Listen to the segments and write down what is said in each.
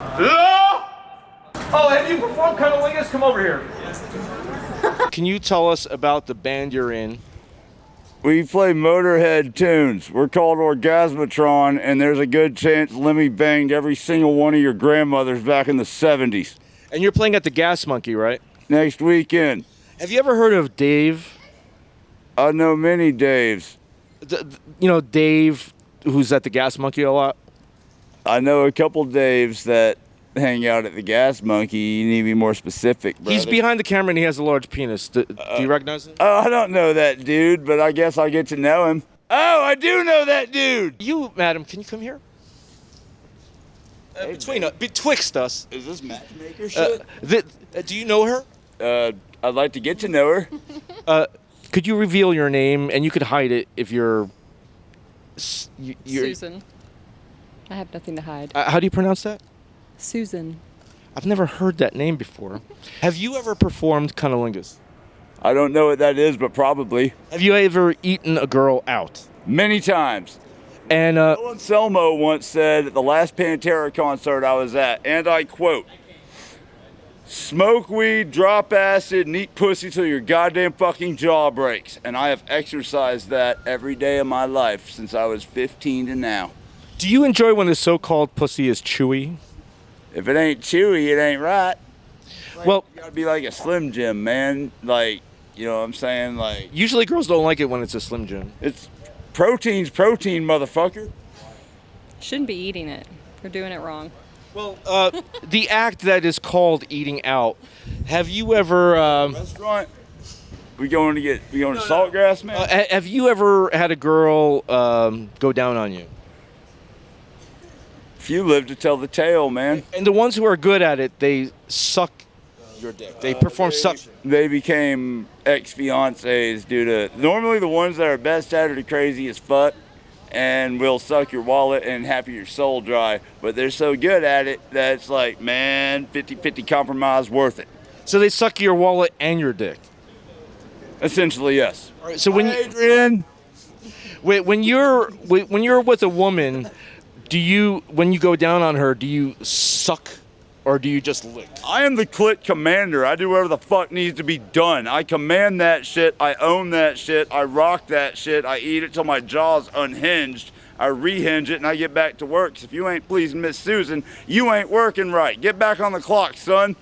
Oh, have you performed cunnilingus? Come over here. Can you tell us about the band you're in? We play Motorhead tunes. We're called Orgasmatron, and there's a good chance Lemmy banged every single one of your grandmothers back in the 70s. And you're playing at the Gas Monkey, right? Next weekend. Have you ever heard of Dave? I know many Daves. You know Dave, who's at the Gas Monkey a lot? I know a couple Daves that hang out at the Gas Monkey. You need to be more specific, brother. He's behind the camera and he has a large penis. Do you recognize him? Oh, I don't know that dude, but I guess I'll get to know him. Oh, I do know that dude! You, madam, can you come here? Betwixt us. Is this matchmaker shit? Do you know her? I'd like to get to know her. Could you reveal your name, and you could hide it if you're Susan. I have nothing to hide. How do you pronounce that? Susan. I've never heard that name before. Have you ever performed cunnilingus? I don't know what that is, but probably. Have you ever eaten a girl out? Many times. And Bill Anselmo once said at the last Pantera concert I was at, and I quote, "Smoke weed, drop acid, and eat pussy till your goddamn fucking jaw breaks." And I have exercised that every day of my life since I was 15 to now. do you enjoy when the so-called pussy is chewy? If it ain't chewy, it ain't right. Well, You gotta be like a Slim Jim, man. Like, you know what I'm saying? Like, usually girls don't like it when it's a Slim Jim. it's protein's protein, motherfucker. Shouldn't be eating it. They're doing it wrong. Well, the act that is called eating out. Have you ever? Restaurant. We going to Saltgrass, man? Have you ever had a girl go down on you? If you live to tell the tale, man. And the ones who are good at it, they suck your dick. They perform suck. They became ex-fiancés due to, normally the ones that are best at it are crazy as fuck and will suck your wallet and happy your soul dry. But they're so good at it that it's like, man, 50-50 compromise worth it. So they suck your wallet and your dick. Essentially, yes. All right, so when Adrian. when you're with a woman, when you go down on her, do you suck or do you just lick? I am the clit commander. I do whatever the fuck needs to be done. I command that shit. I own that shit. I rock that shit. I eat it till my jaw's unhinged. I rehinge it and I get back to work. 'Cause if you ain't pleasing Miss Susan, you ain't working right. Get back on the clock, son.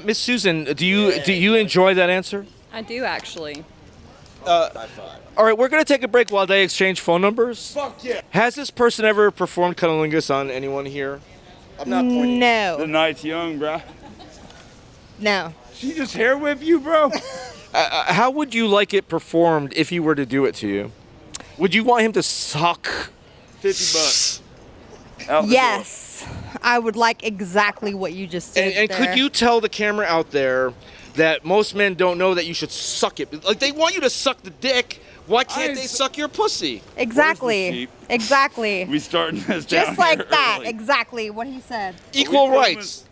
Miss Susan, do you enjoy that answer? I do actually. All right, we're going to take a break while they exchange phone numbers. Fuck yeah. Has this person ever performed cunnilingus on anyone here? I'm not pointing. The No, night's young, bruh. no. She just hair whip you, bro? How would you like it performed if he were to do it to you? Would you want him to suck? $50. Out the Yes, I would like exactly what you just said. And could you tell the camera out there that most men don't know that you should suck it? Like, they want you to suck the dick. Why can't they suck your pussy? Exactly. sheep? Exactly. We starting this down Just like here that. early. Exactly what he said. Equal rights.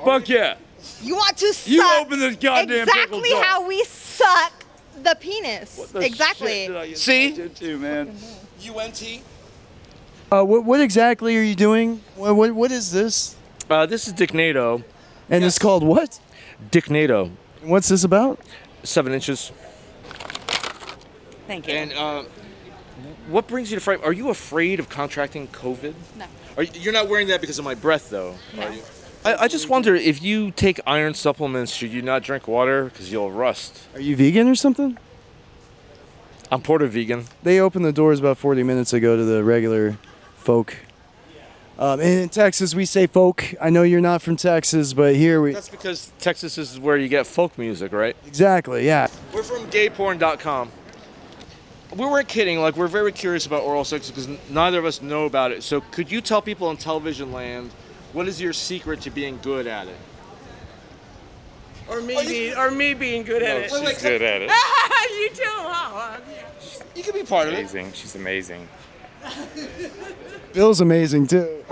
Fuck yeah. You want to suck You open this goddamn pickle exactly jar. how we suck the penis. What the Exactly. shit did I get See? sucked into, man? UNT. What exactly are you doing? What is this? This is Dick NATO. And it's called what? Dick NATO. What's this about? 7 inches. Thank you. And what brings you to Fright? Are you afraid of contracting COVID? No. You're not wearing that because of my breath, though, are you? I just wonder, if you take iron supplements, should you not drink water? Because you'll rust. Are you vegan or something? I'm Porto vegan. They opened the doors about 40 minutes ago to the regular folk. In Texas, we say folk. I know you're not from Texas, but here we... That's because Texas is where you get folk music, right? Exactly, yeah. We're from gayporn.com. We weren't kidding. Like, we're very curious about oral sex because neither of us know about it. So could you tell people in television land, what is your secret to being good at it? Or me being good at it. She's good at it. You too. Huh? You can be part of it. Amazing. She's amazing. Bill's amazing, too.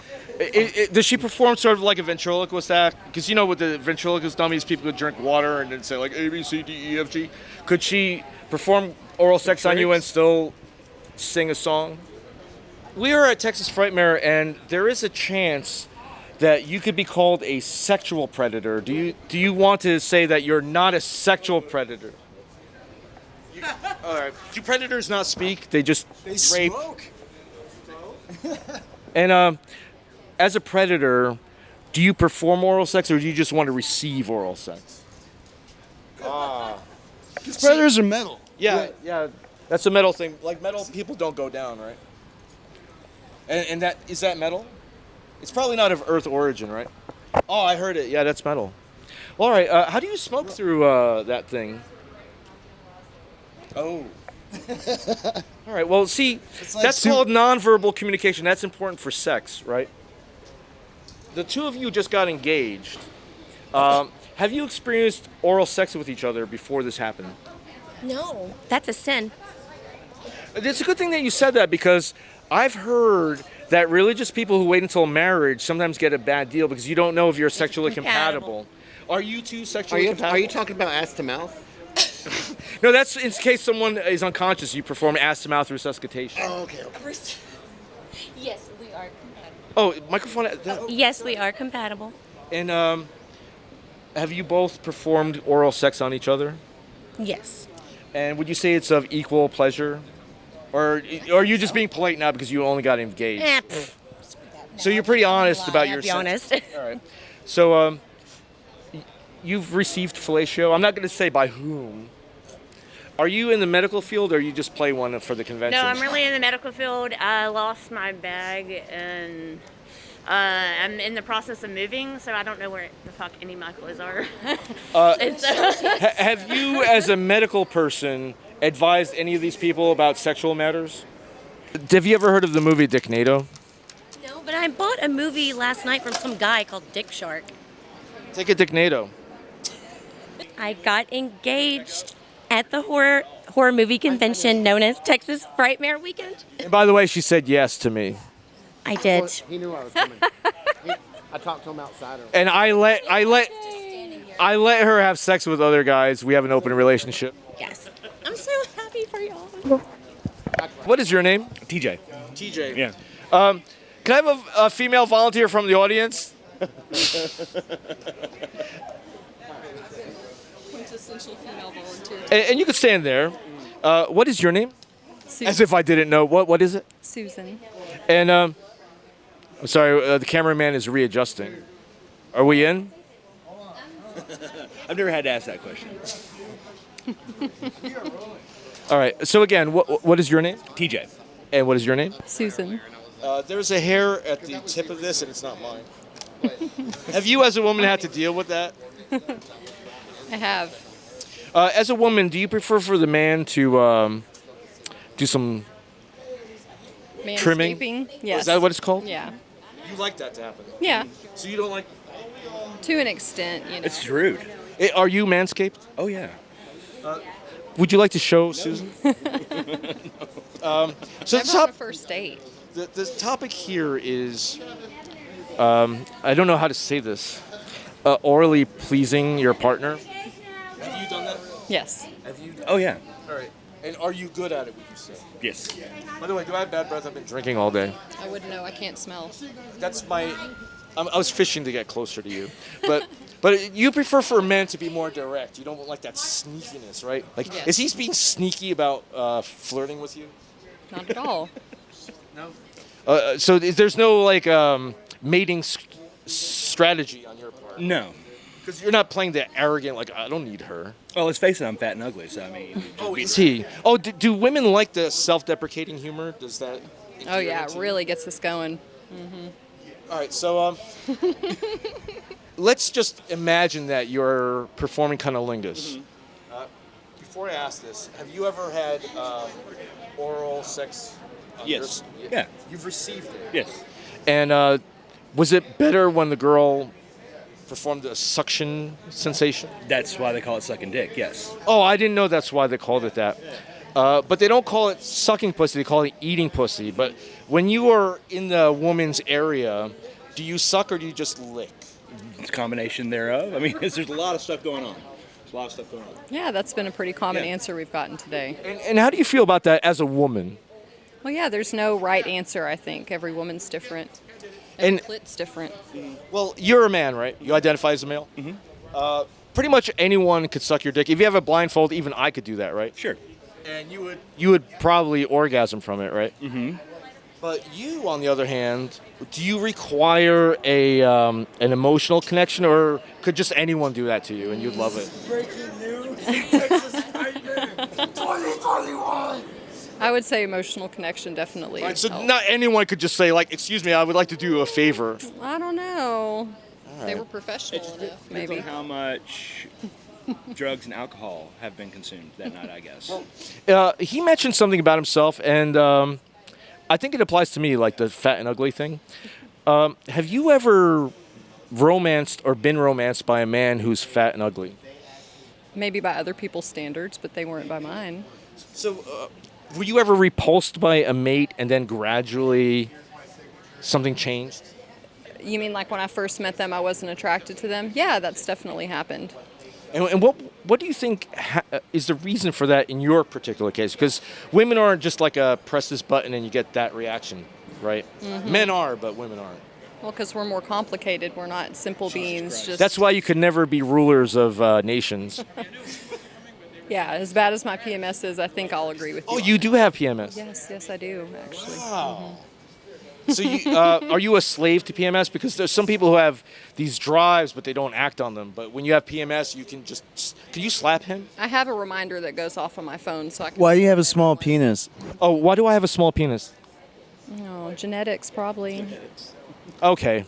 Does she perform sort of like a ventriloquist act? Because you know, with the ventriloquist dummies, people could drink water and then say like A, B, C, D, E, F, G. Could she perform oral sex on you and still sing a song? We are at Texas Frightmare, and there is a chance that you could be called a sexual predator. Do you want to say that you're not a sexual predator? All right. Do predators not speak? They just rape. And as a predator, do you perform oral sex, or do you just want to receive oral sex? Because predators are metal. Yeah. That's a metal thing. Like metal people don't go down, right? And that is that metal? It's probably not of Earth origin, right? Oh, I heard it. Yeah, that's metal. All right. How do you smoke through that thing? Oh. All right. Well, see, like that's called nonverbal communication. That's important for sex, right? The two of you just got engaged. Have you experienced oral sex with each other before this happened? No, that's a sin. It's a good thing that you said that, because I've heard that religious people who wait until marriage sometimes get a bad deal because you don't know if you're sexually compatible. Are you two sexually compatible? Are you talking about ass to mouth? No, that's in case someone is unconscious. You perform ass-to-mouth resuscitation. Oh, okay. Yes, we are compatible. Oh, microphone. Yes, we are compatible. And have you both performed oral sex on each other? Yes. And would you say it's of equal pleasure? Or are you just being polite now because you only got engaged? So you're pretty honest about your Be honest. All right. So you've received fellatio. I'm not going to say by whom. Are you in the medical field, or you just play one for the convention? No, I'm really in the medical field. I lost my bag, and I'm in the process of moving, so I don't know where the fuck any Michaelas are. Have you, as a medical person, advised any of these people about sexual matters? Have you ever heard of the movie Dick NATO? No, but I bought a movie last night from some guy called Dick Shark. Take a Dick NATO. I got engaged at the horror movie convention known as Texas Frightmare Weekend. And by the way, she said yes to me. I did. He knew I was coming. I talked to him outside. And I let her have sex with other guys. We have an open relationship. Yes. I'm so happy for y'all. What is your name? TJ. TJ. Yeah. Can I have a female volunteer from the audience? Quintessential female volunteer. And you can stand there. What is your name? As if I didn't know. What is it? Susan. And I'm sorry, the cameraman is readjusting. Are we in? I've never had to ask that question. All right. So again, what is your name? TJ. And what is your name? Susan. There's a hair at the tip of this, and it's not mine. Have you, as a woman, had to deal with that? I have. As a woman, do you prefer for the man to do some trimming? Manscaping? Yes. Is that what it's called? Yeah. You like that to happen? Yeah. So you don't like? To an extent, you know. It's rude. Are you manscaped? Oh, yeah. Would you like to show Susan? So Never on a first date. the topic here is, I don't know how to say this, orally pleasing your partner. Have you done that? Yes. Have you? Oh, yeah. All right. And are you good at it, would you say? Yes. By the way, do I have bad breath? I've been drinking all day. I wouldn't know. I can't smell. That's my. I was fishing to get closer to you, but you prefer for men to be more direct. You don't want like that sneakiness, right? Like, Yes. is he being sneaky about flirting with you? Not at all. No. So there's no like mating strategy on your part. No. Because you're not playing the arrogant, like, I don't need her. Well, let's face it, I'm fat and ugly, so I mean. Oh, is he? Oh, do women like the self-deprecating humor? Does that? Oh yeah, it really gets us going. All right, so let's just imagine that you're performing cunnilingus. Before I ask this, have you ever had oral sex? Yes. Yeah. You've received it. Yes. And was it better when the girl performed a suction sensation? That's why they call it sucking dick, yes. Oh, I didn't know that's why they called it that. But they don't call it sucking pussy, they call it eating pussy. But when you are in the woman's area, do you suck or do you just lick? It's a combination thereof. I mean, there's a lot of stuff going on. There's a lot of stuff going on. Yeah, that's been a pretty common answer we've gotten today. And how do you feel about that as a woman? Well, yeah, there's no right answer, I think. Every woman's different. And- Every clit's different. Well, you're a man, right? You identify as a male? Mm-hmm. Pretty much anyone could suck your dick. If you have a blindfold, even I could do that, right? Sure. And you would probably orgasm from it, right? Mm-hmm. But you, on the other hand, do you require an emotional connection, or could just anyone do that to you and you'd love it? Breaking news. Texas Frightmare 2021. I would say emotional connection definitely. Right, so helps. not anyone could just say, like, excuse me, I would like to do you a favor. I don't know. They were professional enough, Depends maybe. on how much drugs and alcohol have been consumed that night, I guess. He mentioned something about himself, and I think it applies to me, like the fat and ugly thing. Have you ever romanced or been romanced by a man who's fat and ugly? Maybe by other people's standards, but they weren't by mine. So, were you ever repulsed by a mate and then gradually something changed? You mean like when I first met them, I wasn't attracted to them? Yeah, that's definitely happened. And what do you think is the reason for that in your particular case? Because women aren't just like a press this button and you get that reaction, right? Mm-hmm. Men are, but women aren't. Well, because we're more complicated. We're not simple beings. Just That's why you could never be rulers of nations. Yeah, as bad as my PMS is, I think I'll agree with you. Oh, on you that. do have PMS? Yes, I do, actually. Wow. So are you a slave to PMS? Because there's some people who have these drives, but they don't act on them. But when you have PMS, you can can you slap him? I have a reminder that goes off on my phone, so I can. Why do you have a small penis? Oh, why do I have a small penis? No, genetics probably. Okay.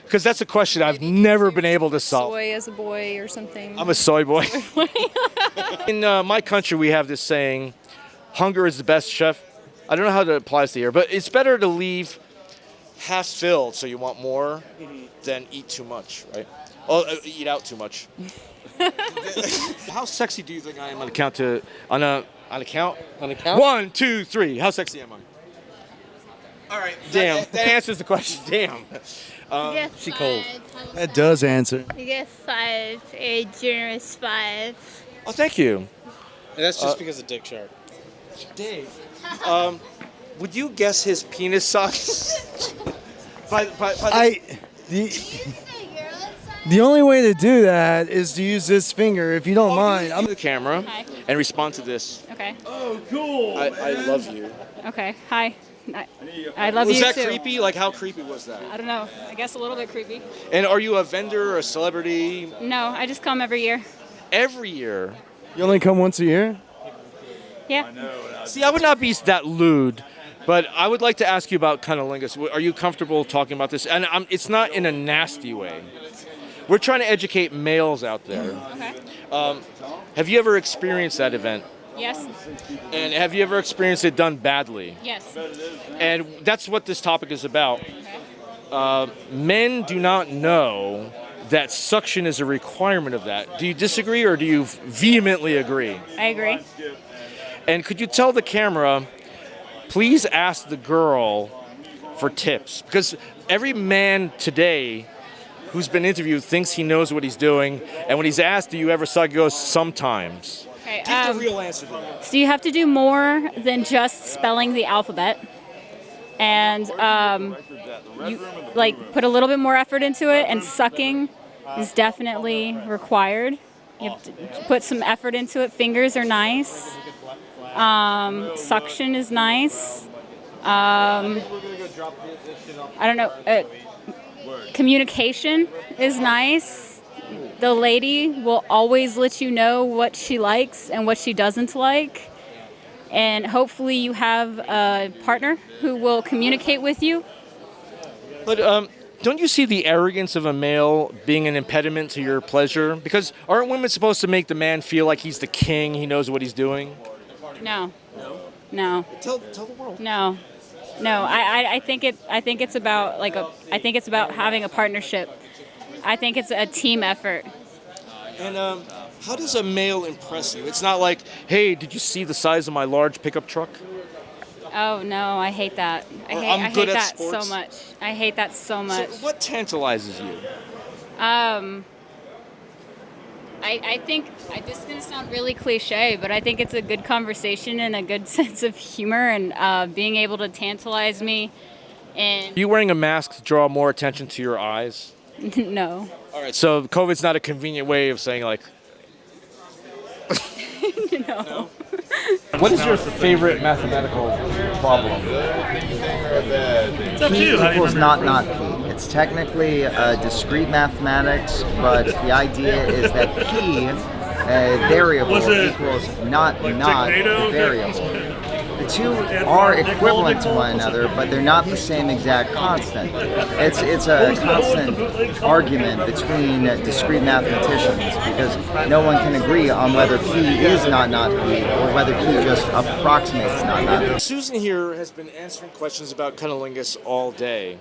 Because that's a question I've never been able to solve. Soy as a boy or something. I'm a soy boy. In my country, we have this saying, hunger is the best chef. I don't know how that applies to here, but it's better to leave half filled so you want more than eat too much, right? Oh, eat out too much. How sexy do you think I am on a count? On a count? 1, 2, 3. How sexy am I? All right. Damn. That answers the question. Damn. She cold. That does answer. I guess 5, a generous 5. Oh, thank you. And that's just because of Dick Sharp. Dave, would you guess his penis size? The only way to do that is to use this finger, if you don't mind. I'm the camera and respond to this. Okay. Oh, cool. I love you. Okay. Hi. I love Was you that too. creepy? Like, how creepy was that? I don't know. I guess a little bit creepy. And are you a vendor or a celebrity? No, I just come every year. Every year. You only come once a year? Yeah. See, I would not be that lewd, but I would like to ask you about cunnilingus. Are you comfortable talking about this? And it's not in a nasty way. We're trying to educate males out there. Okay. Have you ever experienced that event? Yes. And have you ever experienced it done badly? Yes. And that's what this topic is about. Men do not know that suction is a requirement of that. Do you disagree or do you vehemently agree? I agree. And could you tell the camera, please ask the girl for tips? Because every man today who's been interviewed thinks he knows what he's doing. And when he's asked, do you ever suck, he goes, sometimes. Okay. Give the real answer to that. So you have to do more than just spelling the alphabet, and you put a little bit more effort into it. And sucking is definitely required. You have to put some effort into it. Fingers are nice. Suction is nice. I don't know. Communication is nice. The lady will always let you know what she likes and what she doesn't like. And hopefully you have a partner who will communicate with you. But don't you see the arrogance of a male being an impediment to your pleasure? Because aren't women supposed to make the man feel like he's the king, he knows what he's doing? No. No. Tell the world. No. No. I think it's about I think it's about having a partnership. I think it's a team effort. And how does a male impress you? It's not like, hey, did you see the size of my large pickup truck? Oh no, I hate that. I hate that so much. I hate that so much. So what tantalizes you? I I think this is going to sound really cliche, but I think it's a good conversation and a good sense of humor and being able to tantalize me. And Are you wearing a mask to draw more attention to your eyes? no. All right, so COVID's not a convenient way of saying like. No. What is your favorite mathematical problem? It's up to you. P equals not P. It's technically discrete mathematics, but the idea is that P, variable, equals not the variable. The two are equivalent to one another, but they're not the same exact constant. It's a constant argument between discrete mathematicians because no one can agree on whether P is not P or whether P just approximates not P. Susan here has been answering questions about cunnilingus all day,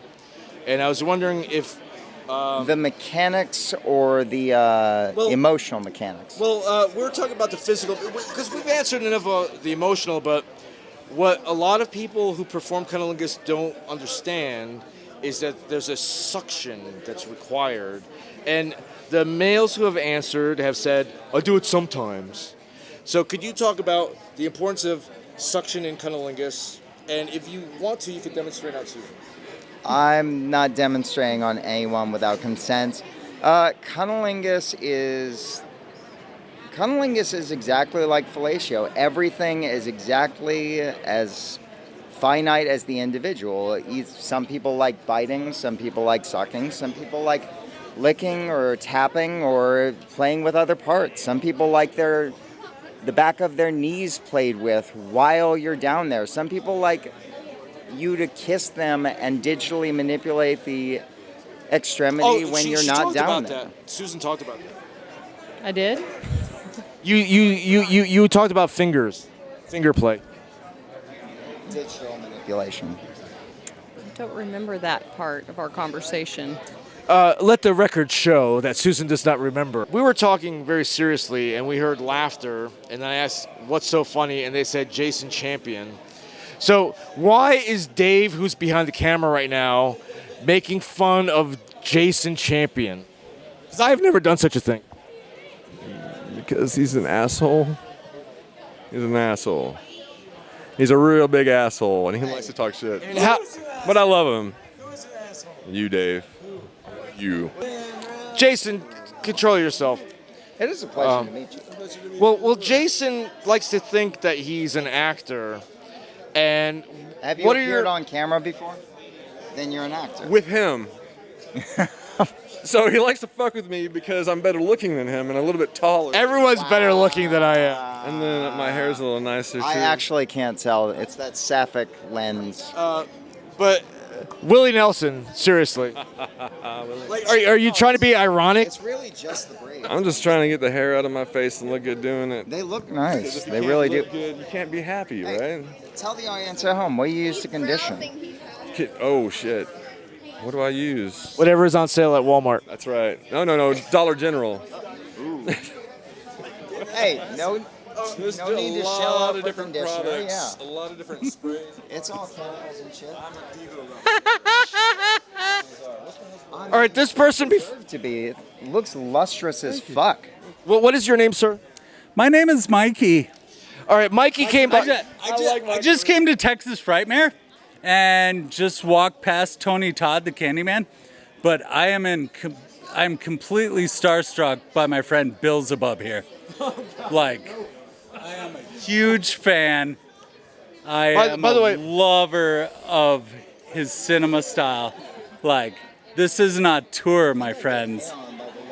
and I was wondering if the mechanics or the emotional mechanics. Well, we're talking about the physical because we've answered enough of the emotional, but what a lot of people who perform cunnilingus don't understand is that there's a suction that's required. And the males who have answered have said, I do it sometimes. So could you talk about the importance of suction in cunnilingus? And if you want to, you could demonstrate on Susan. I'm not demonstrating on anyone without consent. Cunnilingus is exactly like fellatio. Everything is exactly as finite as the individual. Some people like biting, some people like sucking, some people like licking or tapping or playing with other parts. Some people like the back of their knees played with while you're down there. Some people like you to kiss them and digitally manipulate the extremity when you're not down there. That. Susan talked about that. I did? You talked about finger play. Digital manipulation. I don't remember that part of our conversation. Let the record show that Susan does not remember. We were talking very seriously, and we heard laughter, and I asked, what's so funny? And they said, Jason Champion. So why is Dave, who's behind the camera right now, making fun of Jason Champion? Because I've never done such a thing. Because he's an asshole. He's an asshole. He's a real big asshole, and he likes to talk shit. But I love him. You, Dave. You. Jason, control yourself. It is a pleasure to meet you. Well, Jason likes to think that he's an actor. And have you appeared on camera before? Then you're an actor. With him. So he likes to fuck with me because I'm better looking than him and a little bit taller. Everyone's better looking than I am. And then my hair's a little nicer, too. I actually can't tell. It's that sapphic lens. But Willie Nelson, seriously. Are you trying to be ironic? It's really just the braid. I'm just trying to get the hair out of my face and look good doing it. They look nice. They really do. Good, you can't be happy, right? Tell the audience at home, what do you use to condition? Oh, shit. What do I use? Whatever is on sale at Walmart. That's right. No. Dollar General. Hey, no need to shell out of for different conditioner. products. Yeah. A lot of different sprays. It's all chemicals and shit. All right, this person it looks lustrous as fuck. Well, what is your name, sir? My name is Mikey. All right, Mikey came by. I just came to Texas Frightmare and just walked past Tony Todd, the Candyman. But I'm completely starstruck by my friend Bill Zebub here. Like, I am a huge fan. I am a lover of his cinema style. Like, this is not tour, my friends.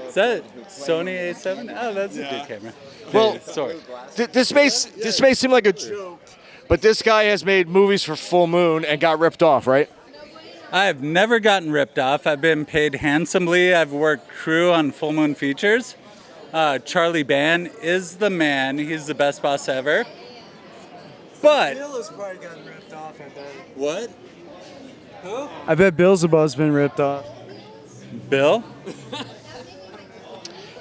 Is that Sony A7? Oh, that's a good camera. Well, sorry. This may seem like a joke, but this guy has made movies for Full Moon and got ripped off, right? I've never gotten ripped off. I've been paid handsomely. I've worked crew on Full Moon features. Charlie Ban is the man. He's the best boss ever. But Bill has probably gotten ripped off, I bet. What? Who? I bet Beelzebub's been ripped off. Bill?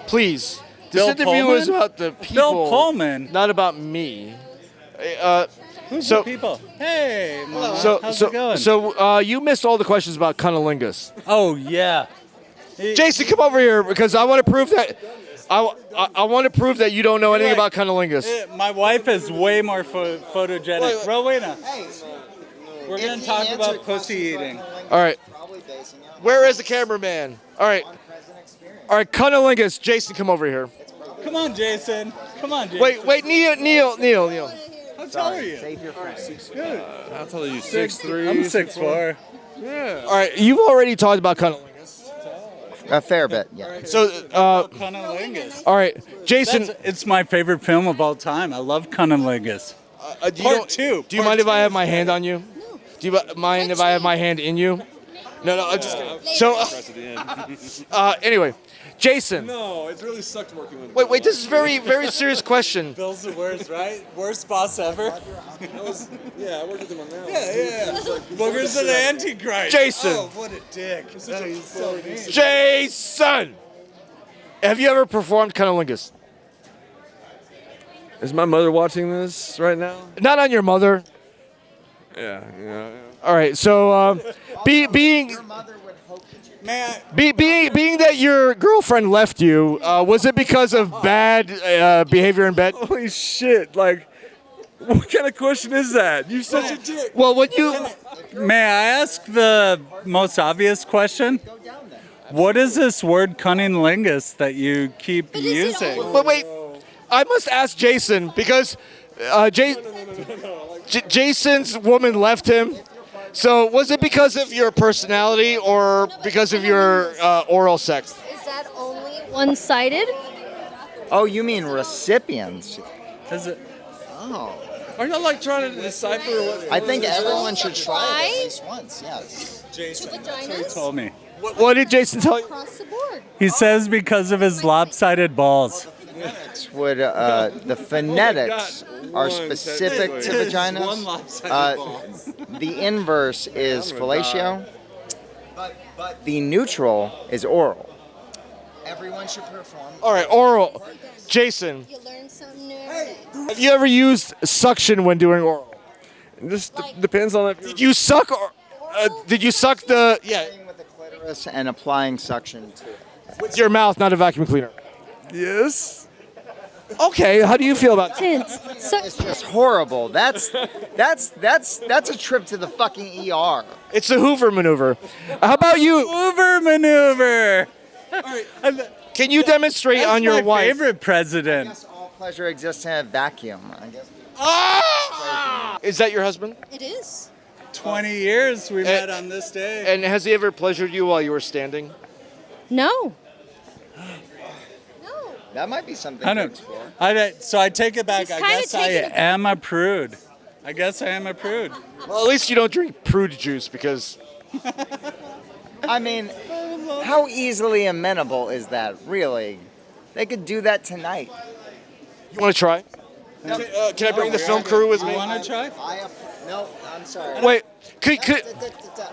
Please. This Bill interview Pullman? is about the people. Bill Pullman. Not about me. Who's the people? Hey, Mama. How's it going? So you missed all the questions about cunnilingus. Oh, yeah. Jason, come over here because I want to prove that. I want to prove that you don't know anything about cunnilingus. My wife is way more photogenic. Rowena, we're going to talk about pussy eating. All right. Where is the cameraman? All right. All right, cunnilingus. Jason, come over here. Come on, Jason. Come on, Jason. Wait, Neil. How tall are you? Save your friends. Good. How tall are you? 6'3". I'm 6'4". Yeah. All right, you've already talked about cunnilingus. A fair bit, yeah. So, Cunnilingus. all right, Jason. It's my favorite film of all time. I love Cunnilingus. Part 2. Do you mind if I have my hand on you? Do you mind if I have my hand in you? No, I'm just kidding. So, anyway, Jason. No, it really sucked working with. Wait, this is very, very serious question. Bill's the worst, right? Worst boss ever. Yeah, I worked with him on that. Yeah. Boogers of the Antichrist. Jason. Oh, what a dick. He's so mean. Jason, have you ever performed cunnilingus? Is my mother watching this right now? Not on your mother. Yeah. All right, so being that your girlfriend left you, was it because of bad behavior in bed? Holy shit! Like, what kind of question is that? You're such a dick. Well, when you May I ask the most obvious question? What is this word cunnilingus that you keep using? But wait, I must ask Jason because Jason's woman left him. So was it because of your personality or because of your oral sex? Is that only one-sided? Oh, you mean recipients? Is it? Oh. Are you like trying to decipher what? I think everyone should try it at least once, yes. Jason, that's what he told me. What did Jason tell you? Across the board. He says because of his lopsided balls. The phonetics are specific to vaginas. The inverse is fellatio. The neutral is oral. Everyone should perform. All right, oral. Jason, You learn something new. have you ever used suction when doing oral? It just depends on if Did you suck or did you suck the With the clitoris and applying suction to it. with your mouth, not a vacuum cleaner? Yes. Okay, how do you feel about that? It's just horrible. That's a trip to the fucking ER. It's a Hoover maneuver. How about you? Hoover maneuver. Can you demonstrate That's on your my wife? favorite president. All pleasure exists in a vacuum, I guess. Is that your husband? It is. 20 years we met on this day. And has he ever pleasured you while you were standing? No. That might be something I to don't. explore. So I take it back. He's I kinda guess I taking it- am a prude. I guess I am a prude. Well, at least you don't drink prude juice because. I mean, how easily amenable is that, really? They could do that tonight. You want to try? No. Can I bring the film crew with You me? want to try? No, I'm sorry. Wait,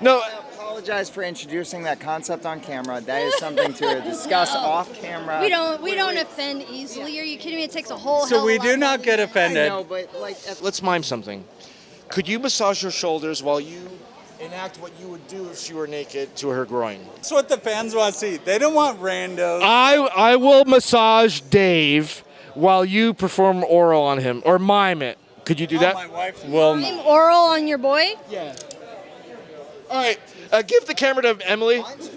no. I apologize for introducing that concept on camera. That is something to discuss off camera. We don't offend easily. Are you kidding me? It takes a whole So hell we of a do lot not more get than offended. I know, but like, Let's mime something. Could you massage her shoulders while you enact what you would do if she were naked to her groin? That's what the fans want to see. They don't want randos. I will massage Dave while you perform oral on him or mime it. Could you do that? My wife will. that. Oral on your boy? Yeah. All right, give the camera to Emily. why would you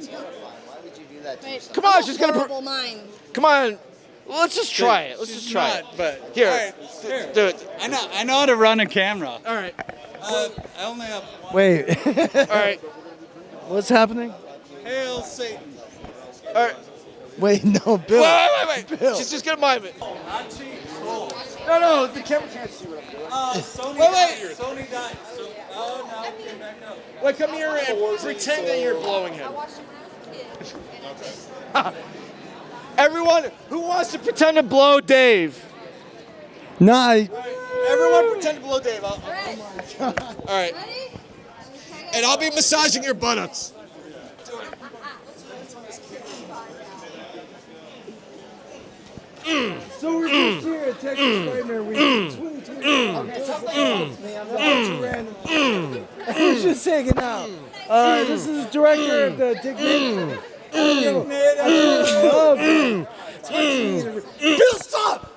do that to Wait, yourself? Come on, I'm a she's gonna. horrible mime. Come on, let's just try it. Let's She's just try not, it. But Here, all right, here. do it. I know how to run a camera. All right. I only have one. Wait. All right. What's happening? Hail Satan. All right. Wait, no, Bill. Wait. Bill. She's just gonna mime it. Not cheap. Cool. No, the camera can't see what I'm doing. Sony Wait. died. Sony died. So, oh no, came back up. Wait, come here and pretend that you're blowing him. Everyone who wants to pretend to blow Dave. Nah, Everyone pretend to blow Dave. All right. And I'll be massaging your buttocks. So we're just here at Texas Frightmare Week 2020. We're just hanging out. This is director of the Dick Nick. Bill, stop!